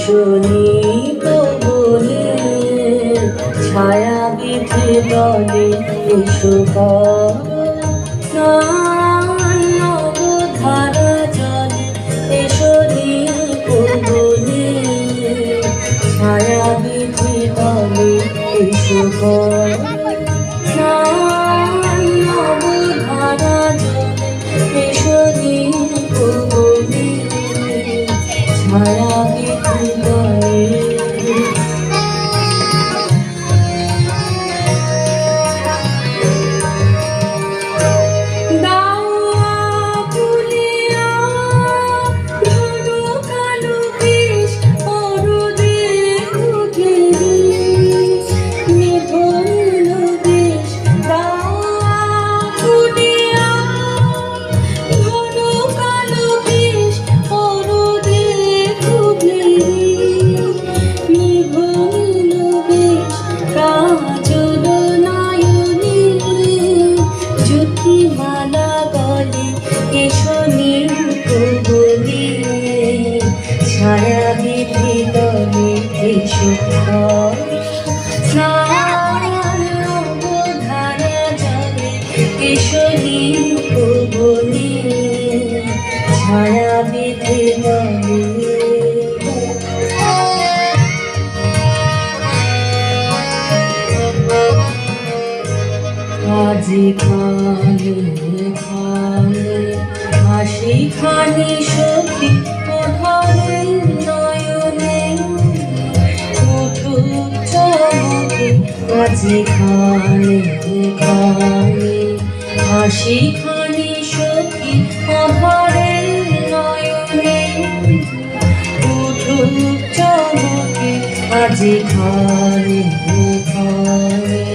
শুনি পবনে ছায়া বিধি দলে এসো নবধারা জলে এসো পবনে ছায়া বিধি দলে এসো নবধারা জলে এসো পবনে ছায়া বিধি দলে ছায়া বিধি দলে এসো নবধারা জলে এসো পবনে ছায়া বিধি দলে আজি খানে খানে হাসি খানি সখী ধরে নয়নে উঠুক চমকে আজি খানে খানে হাসি খানি সখী ধরে নয়নে উঠুক চমকে আজি খানে খানে